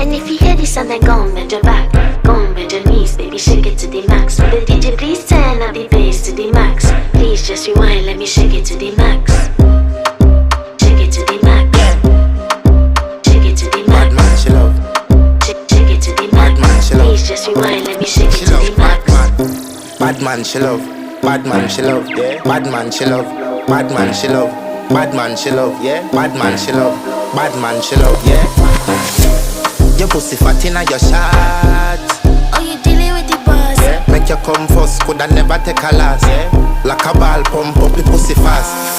And if you hear this and then go on, bend your back, go on, bend your knees, baby, shake it to the max. Will the DJ please turn up the bass to the max? Please just rewind, let me shake it to the max. Shake it to the max. Shake it to the max. Bad man, she love. Shake it to the max. Bad man, she love. Please just rewind, let me shake it She to love the max. bad man, she love. Bad man, she love. Yeah. Bad man, she love. Bad man, she love. Bad man, she love. Yeah. Bad man, she love. Bad man, she love. Yeah. Your pussy fat inna your shot. Oh, you dealing with the boss? Yeah. Make you come first, coulda never take a last. Yeah. Like a ball pump up the pussy fast.